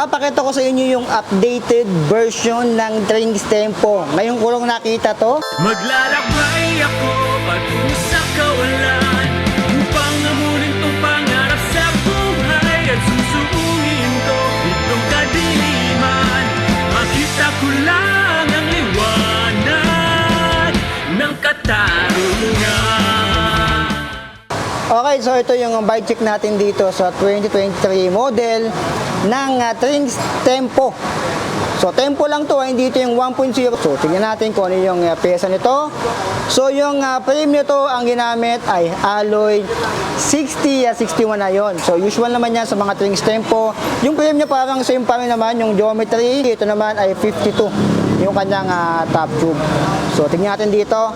Ipapakita ko sa inyo yung updated version ng Trings Tempo. Ngayon ko lang nakita to. Maglalakbay ako patungo sa kawalan upang amunin tong pangarap sa buhay at susuungin to itong kadiliman. Makita ko lang ang liwanag ng katarungan. Okay, so ito yung bike check natin dito sa 2023 model ng Trings Tempo. So, Tempo lang to, hindi ito yung 1.0. So, tingnan natin kung ano yung pyesa nito. So, yung frame nito, ang ginamit ay alloy 60-61 na yun. So, usual naman yan sa mga Trings Tempo. Yung frame niya parang same pa rin naman, yung geometry. Ito naman ay 52 yung kanyang top tube. So, tingnan natin dito.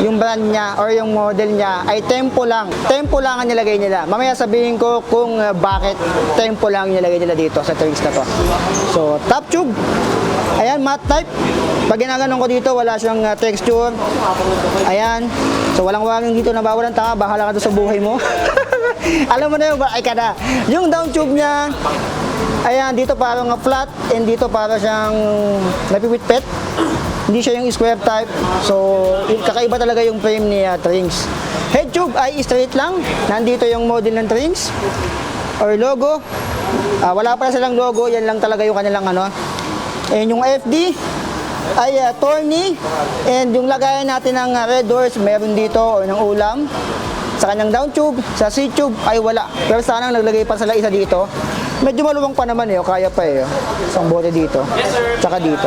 Yung brand niya or yung model niya ay Tempo lang. Tempo lang ang nilagay nila. Mamaya sabihin ko kung bakit Tempo lang nilagay nila dito sa Trings na to. So, top tube. Ayan, matte type. Pag ginaganon ko dito, wala siyang texture. Ayan. So, walang walang dito na bawal ang tanga. Bahala ka doon sa buhay mo. Alam mo na yung ay ka na. Yung down tube niya, ayan, dito parang flat and dito para siyang napipitpit. Hindi siya yung square type. So, kakaiba talaga yung frame ni Trings. Head tube ay straight lang. Nandito yung model ng Trings or logo. Wala pa silang logo. Yan lang talaga yung kanilang ano. And yung FD ay Torney. And yung lagayan natin ng red doors, meron dito or ng ulam. Sa kanyang down tube, sa C tube ay wala. Pero sana naglagay pa sila isa dito. Medyo maluwang pa naman kaya pa isang bote dito. Tsaka dito.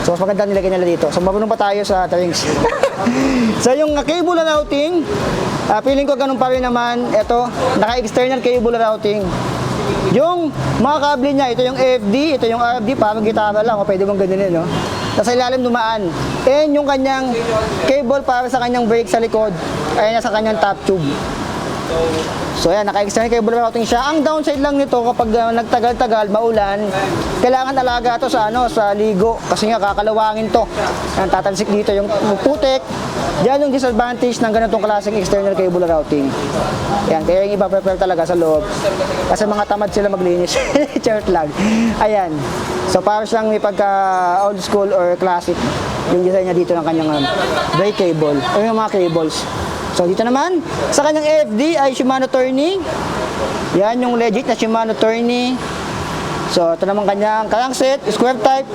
So mas maganda nilagay nila dito. So marunong pa tayo sa Trings. So yung cable routing, feeling ko ganun pa rin naman. Ito, naka-external cable routing. Yung mga kable niya, ito yung FD, ito yung RD, parang gitara lang, o pwede mong ganun no? Nasa ilalim dumaan. And yung kanyang cable para sa kanyang brake sa likod, ay nasa kanyang top tube. So ayan, naka-external cable routing siya. Ang downside lang nito kapag nagtagal-tagal, maulan, kailangan alaga to sa sa ligo kasi nga kakalawangin to. Ayan, tatalsik dito yung putik. Diyan yung disadvantage ng ganitong klaseng external cable routing. Ayan, kaya yung iba prepare talaga sa loob. Kasi mga tamad sila maglinis. Chart lang. Ayan. So para siyang may pagka old school or classic yung design niya dito ng kanyang brake cable o yung mga cables. So dito naman, sa kanyang FD ay Shimano Tourney. Yan yung legit na Shimano Tourney. So ito naman kanyang crankset, square type.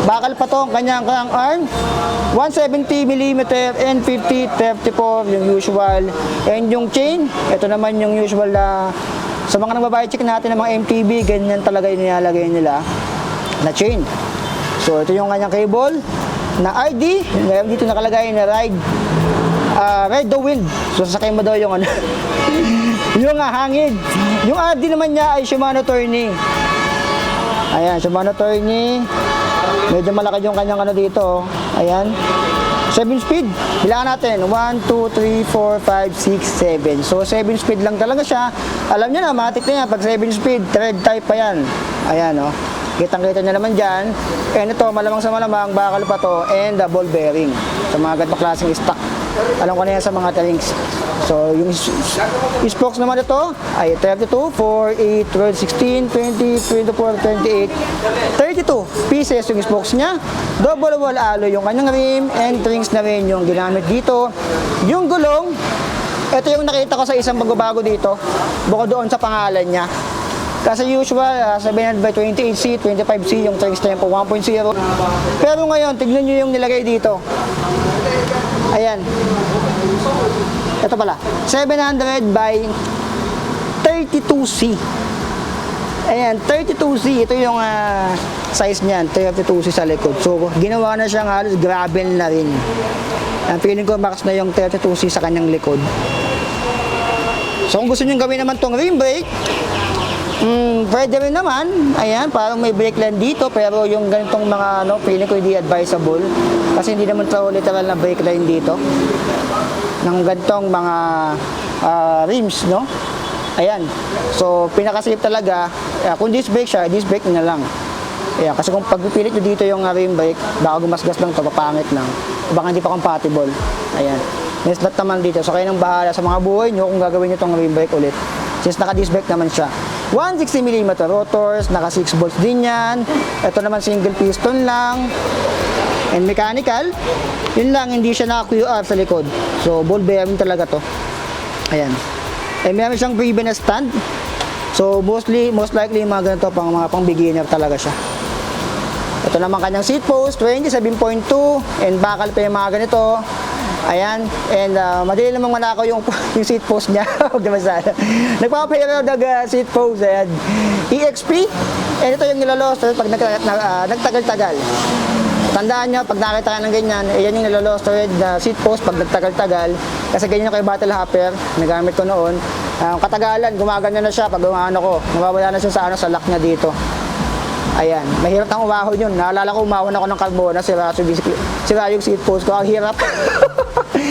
Bakal pa to, kanyang crank arm. 170mm and 50-34 yung usual. And yung chain, ito naman yung usual na sa mga nagbabayad check natin ng mga MTB, ganyan talaga yung nilalagay nila na chain. So ito yung kanyang cable na RD. Meron dito nakalagay na ride the wind. So sasakay mo daw yung yung hangin. Yung RD naman niya ay Shimano Tourney. Ayan, Shimano Tourney. Medyo malaki yung kanyang dito. Ayan. 7 speed. Bilangan natin. 1, 2, 3, 4, 5, 6, 7. So 7 speed lang talaga siya. Alam niyo na, matik na yan. Pag 7 speed, thread type pa yan. Ayan, Kitang-kita niya naman dyan. And ito, malamang sa malamang, bakal pa to. And ball bearing. Sa mga ganitong klaseng stock. Alam ko na yan sa mga Trings. So, yung spokes naman ito ay 32, 4, 8, 12, 16, 20, 24, 28, 32 pieces yung spokes niya. Double wall alloy yung kanyang rim and Trings na rin yung ginamit dito. Yung gulong, ito yung nakita ko sa isang pagbabago dito. Bukod doon sa pangalan niya. Kasi usual, 728C, 25C yung Trings Tempo 1.0. Pero ngayon, tignan nyo yung nilagay dito. Ayan. Ito pala. 700 by 32C. Ayan, 32C. Ito yung size niyan. 32C sa likod. So, ginawa na siyang halos gravel na rin. Feeling ko max na yung 32C sa kanyang likod. So, kung gusto nyo gawin naman tong rim brake, pwede rin naman. Ayan, parang may brake land dito. Pero yung ganitong mga, feeling ko hindi advisable. Kasi hindi naman ito literal na brake line dito. Ng ganitong mga rims, Ayan. So, pinaka-safe talaga. Kung disc brake siya, disc brake na lang. Ayan, kasi kung pagpipilit nyo dito yung rim brake, baka gumasgas lang ito, papangit lang. Baka hindi pa compatible. Ayan. May slot naman dito. So, kayo nang bahala sa mga buhay nyo kung gagawin nyo itong rim brake ulit. Since naka-disc brake naman siya. 160mm rotors, naka 6 bolts din yan. Ito naman single piston lang. And mechanical. Yun lang, hindi siya naka QR sa likod. So, ball bearing talaga to. Ayan. And meron siyang pre-bend na stand. So, most likely, mga ganito, pang beginner talaga siya. Ito naman kanyang seat post, 27.2. And bakal pa yung mga ganito. Ayan. And madali namang manakaw yung seat post niya. Huwag naman sana. Nagpapahiraw seat post. Ayan. EXP. And ito yung nilalost pag nagtagal-tagal. Tandaan nyo, pag nakita ka ng ganyan, yan yung nilolost na seat post pag nagtagal-tagal. Kasi ganyan yung kay battle hopper, nagamit ko noon. Katagalan, gumagana na siya pag umano ko. Nawawala na siya sa lock niya dito. Ayan, mahirap ang umahon yun. Naalala ko, umahon ako ng Carbona, sira yung seat post ko. Ang hirap.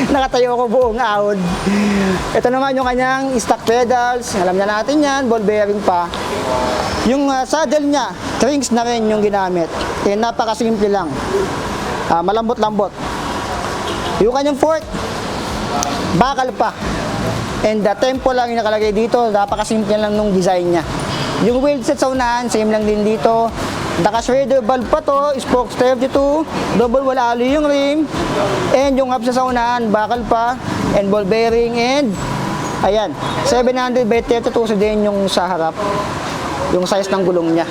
Nakatayo ako buong ahon. Ito naman yung kanyang stock pedals. Alam na natin yan, ball bearing pa. Yung saddle niya, Trinx na rin yung ginamit. Napakasimple lang. Malambot-lambot. Yung kanyang fork, bakal pa. And tempo lang yung nakalagay dito. Napakasimple lang nung design niya. Yung wheel set sa unahan, same lang din dito. Naka-shredder valve pa to, spokes 32, double wala alo yung rim. And yung hub sa unahan, bakal pa. And ball bearing and ayan, 700 by 32 din yung sa harap. Yung size ng gulong niya.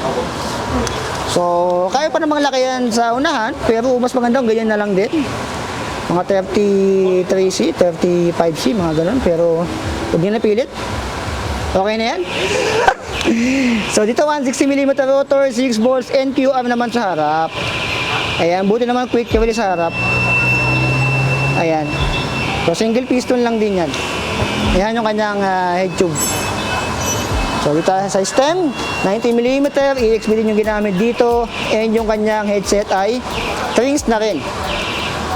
So, kaya pa namang laki yan sa unahan, pero mas magandang ganyan na lang din. Mga 33C, 35C, mga ganun. Pero, huwag nyo napilit. Okay na yan? So, dito 160mm rotor, 6 volts, NQR naman sa harap. Ayan, buti naman quick release sa harap. Ayan. So, single piston lang din yan. Ayan yung kanyang head tube. So, dito sa stem, 90mm, EXP din yung ginamit dito. And yung kanyang headset ay Trinx na rin.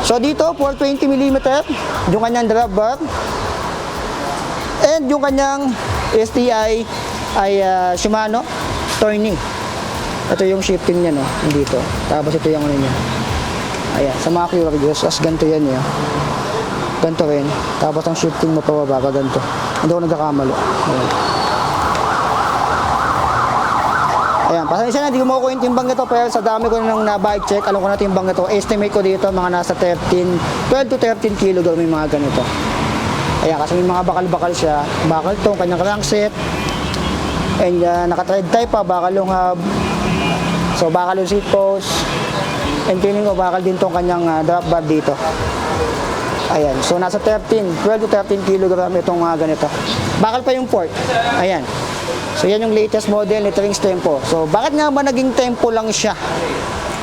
So, dito, 420mm, yung kanyang drop bar. And yung kanyang STI ay Shimano Tourney. Ito yung shifting niya, no? Dito. Tapos ito yung ano niya. Ayan, sa mga Curious, as ganito yan, eh. Ganito rin. Tapos ang shifting mo pababa, ganito. Hindi ako nagkakamali. Ayan. Ayan, pasensya na, hindi ko makukuha yung timbang nito, pero sa dami ko nang na-bike check, alam ko na timbang nito. Estimate ko dito, mga nasa 12 to 13 kg may mga ganito. Ayan, kasi may mga bakal-bakal siya. Bakal to, kanyang crankset. And naka-thread type pa, bakal yung hub. So, bakal yung seat post. And feeling ko, bakal din tong kanyang drop bar dito. Ayan, so nasa 12 to 13 kg itong mga ganito. Bakal pa yung port. Ayan. So, yan yung latest model ni Trinx Tempo. So, bakit nga ba naging tempo lang siya?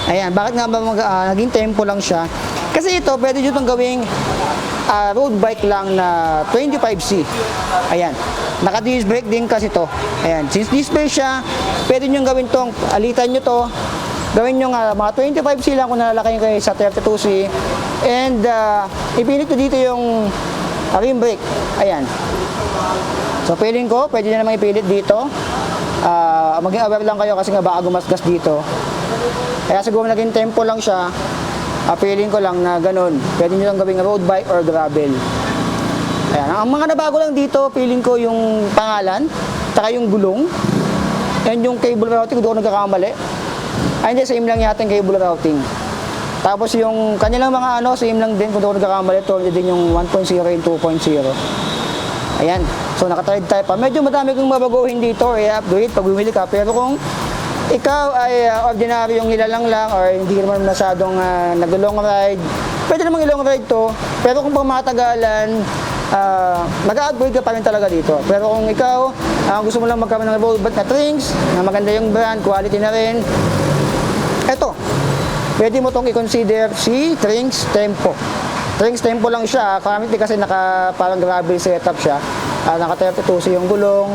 Ayan, bakit nga ba naging tempo lang siya? Kasi ito, pwede nyo itong gawing road bike lang na 25C. Ayan. Naka-disc brake din kasi to. Ayan. Since disc brake siya, pwede nyo gawin tong, alitan nyo to, gawin nyo mga 25C lang kung nalalaki kayo sa 32C. And, ipinit nyo dito yung rim brake. Ayan. So, feeling ko, pwede nyo namang ipilit dito. Maging aware lang kayo kasi nga baka gumasgas dito. Kaya siguro naging tempo lang siya. Feeling ko lang na ganun. Pwede nyo lang gawing road bike or gravel. Ayan. Ang mga nabago lang dito, feeling ko yung pangalan, saka yung gulong, and yung cable routing, doon nagkakamali. Ay, hindi, same lang yata yung cable routing. Tapos yung kanilang mga same lang din kung doon nagkakamali. Ito din yung 1.0 and 2.0. Ayan. So, naka-thread type pa. Medyo madami kong mabaguhin dito, i-upgrade pag bumili ka. Pero kung ikaw ay ordinary yung nilalang lang or hindi naman masyadong nag-long ride, pwede namang i-long ride to. Pero kung pang-matagalan, mag-upgrade ka pa rin talaga dito. Pero kung ikaw, gusto mo lang magkaroon ng road bike na Trinx, na maganda yung brand, quality na rin, eto, pwede mo tong i-consider si Trinx Tempo. Trinx Tempo lang siya, currently kasi parang gravel setup siya. Naka 32C yung gulong.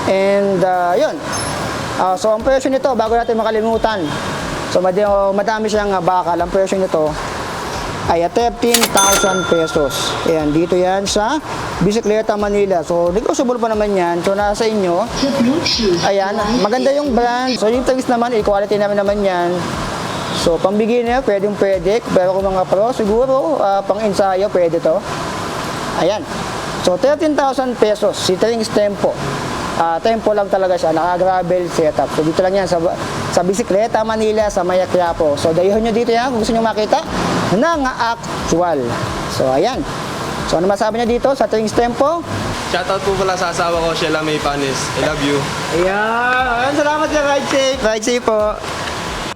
And yun. So ang presyo nito, bago natin makalimutan, so madami siyang bakal. Ang presyo nito ay 13,000 pesos. Ayan, dito yan sa Bicicleta Manila. So negotiable pa naman yan. So nasa inyo. Ayan, maganda yung brand. So yung Trinx naman, quality naman yan. So pang beginner, pwede. Pero kung mga pro, siguro pang ensayo, pwede to. Ayan. So 13,000 pesos si Trinx Tempo. tempo lang talaga siya, naka-gravel setup. So dito lang yan sa Bisikleta, Manila, sa Maya Quiapo. So dayuhan nyo dito yan kung gusto nyo makita ng actual. So ayan. So ano masabi nyo dito sa Trings Tempo? Shoutout po pala sa asawa ko, Sheila May Panis. I love you. Ayan. Salamat sa Ride Safe. Ride Safe po.